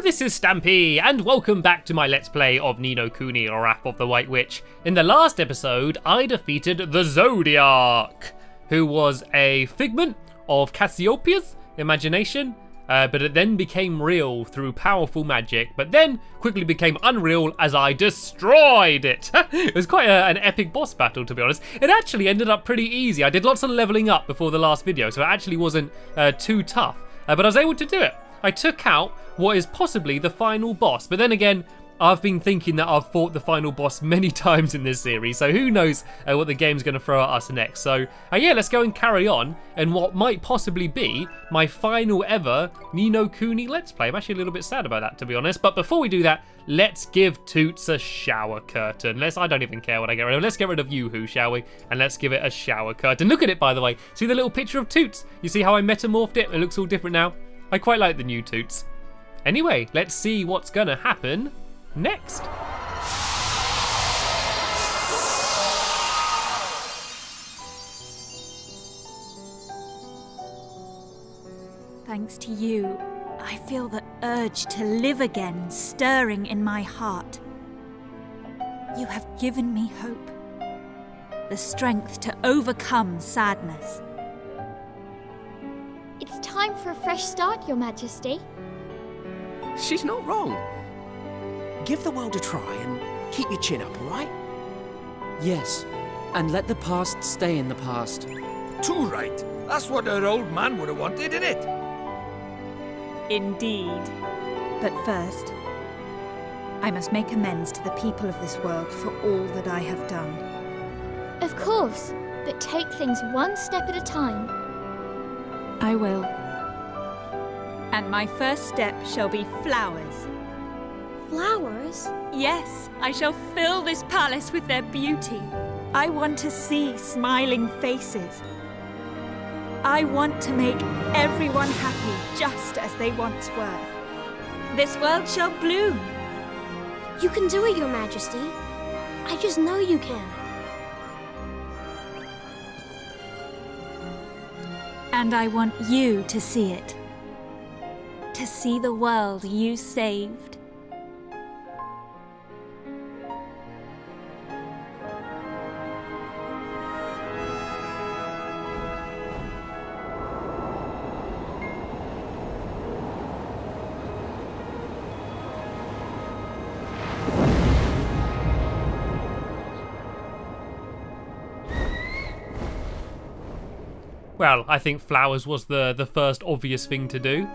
this is Stampy, and welcome back to my Let's Play of Ni no Kuni, Wrath of the White Witch. In the last episode, I defeated the Zodiac, who was a figment of Cassiopeia's imagination, but it then became real through powerful magic, but then quickly became unreal as I destroyed it. It was quite an epic boss battle, to be honest. It actually ended up pretty easy. I did lots of leveling up before the last video, so it actually wasn't too tough, but I was able to do it. I took out what is possibly the final boss, but then again, I've been thinking that I've fought the final boss many times in this series, so who knows what the game's going to throw at us next. So yeah, let's go and carry on in what might possibly be my final ever Ni no Kuni Let's Play. I'm actually a little bit sad about that, to be honest, but before we do that, let's give Toots a shower curtain. I don't even care what I get rid of. Let's get rid of Yoo-Hoo, shall we? And let's give it a shower curtain. Look at it, by the way. See the little picture of Toots? You see how I metamorphed it? It looks all different now. I quite like the new Toots. Anyway, let's see what's gonna happen next. Thanks to you, I feel the urge to live again stirring in my heart. You have given me hope, the strength to overcome sadness. It's time for a fresh start, Your Majesty. She's not wrong. Give the world a try and keep your chin up, all right? Yes, and let the past stay in the past. Too right. That's what her old man would have wanted, innit? Indeed. But first, I must make amends to the people of this world for all that I have done. Of course, but take things one step at a time. I will. And my first step shall be flowers. Flowers? Yes, I shall fill this palace with their beauty. I want to see smiling faces. I want to make everyone happy just as they once were. This world shall bloom. You can do it, Your Majesty. I just know you can. And I want you to see it. To see the world you saved. Well, I think flowers was the first obvious thing to do.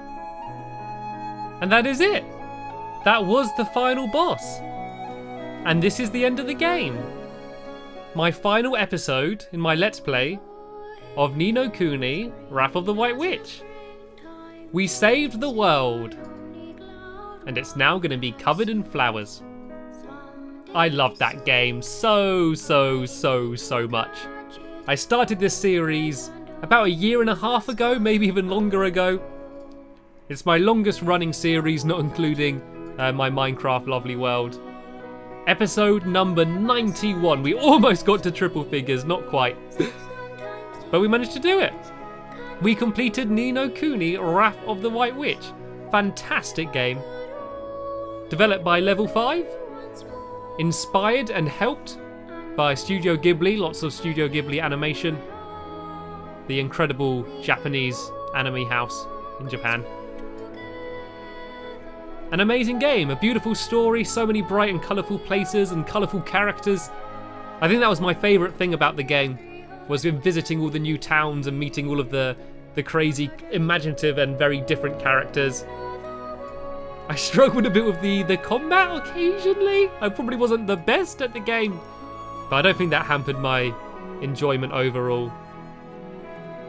And that is it. That was the final boss. And this is the end of the game. My final episode in my Let's Play of Ni no Kuni, Wrath of the White Witch. We saved the world. And it's now going to be covered in flowers. I loved that game so much. I started this series about a year and a half ago, maybe even longer ago. It's my longest running series, not including my Minecraft lovely world. Episode number 91. We almost got to triple figures, not quite. But we managed to do it. We completed Ni no Kuni, Wrath of the White Witch. Fantastic game. Developed by Level 5. Inspired and helped by Studio Ghibli, lots of Studio Ghibli animation. The incredible Japanese anime house in Japan. An amazing game, a beautiful story, so many bright and colourful places and colourful characters. I think that was my favourite thing about the game, was in visiting all the new towns and meeting all of the crazy, imaginative and very different characters. I struggled a bit with the combat occasionally. I probably wasn't the best at the game, but I don't think that hampered my enjoyment overall.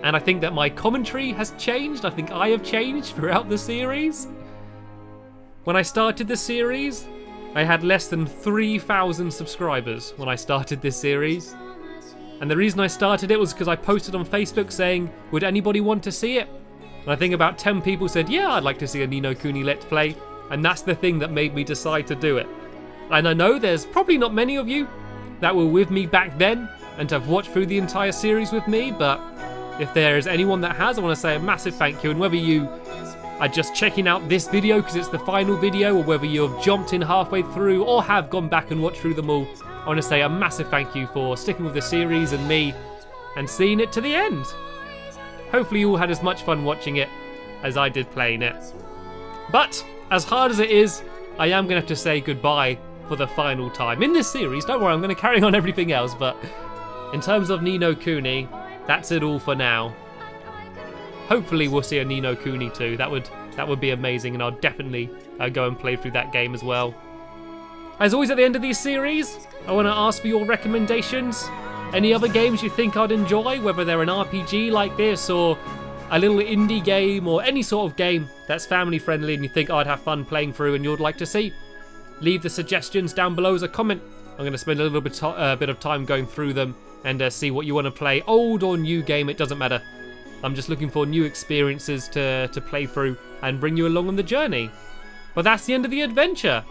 And I think that my commentary has changed. I think I have changed throughout the series. When I started the series, I had less than 3,000 subscribers when I started this series. And the reason I started it was because I posted on Facebook saying, would anybody want to see it? And I think about 10 people said, yeah, I'd like to see a Ni no Kuni Let's Play. And that's the thing that made me decide to do it. And I know there's probably not many of you that were with me back then and have watched through the entire series with me, but if there is anyone that has, I want to say a massive thank you. And whether you are just checking out this video because it's the final video, or whether you've jumped in halfway through or have gone back and watched through them all, I want to say a massive thank you for sticking with the series and me and seeing it to the end. Hopefully you all had as much fun watching it as I did playing it. But as hard as it is, I am going to have to say goodbye for the final time in this series. Don't worry, I'm going to carry on everything else, but in terms of Ni no Kuni, that's it all for now. Hopefully we'll see a Ni no Kuni 2. That would be amazing, and I'll definitely go and play through that game as well. As always at the end of these series, I want to ask for your recommendations. Any other games you think I'd enjoy, whether they're an RPG like this or a little indie game or any sort of game that's family friendly and you think I'd have fun playing through and you'd like to see. Leave the suggestions down below as a comment. I'm going to spend a little bit of time going through them and see what you want to play. Old or new game, it doesn't matter. I'm just looking for new experiences to play through and bring you along on the journey. But that's the end of the adventure.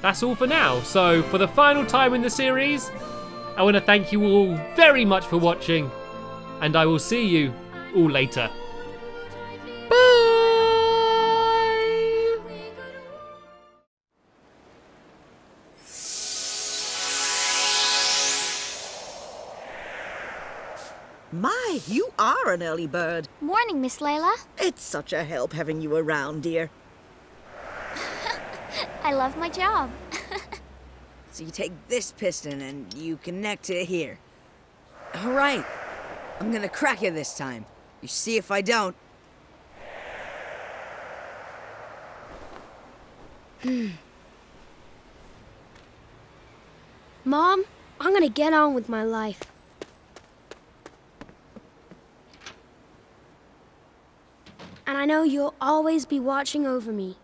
That's all for now. So for the final time in the series, I want to thank you all very much for watching, and I will see you all later. My, you are an early bird. Morning, Miss Layla. It's such a help having you around, dear. I love my job. So you take this piston and you connect it here. All right. I'm gonna crack you this time. You see if I don't. Mom, I'm gonna get on with my life. And I know you'll always be watching over me.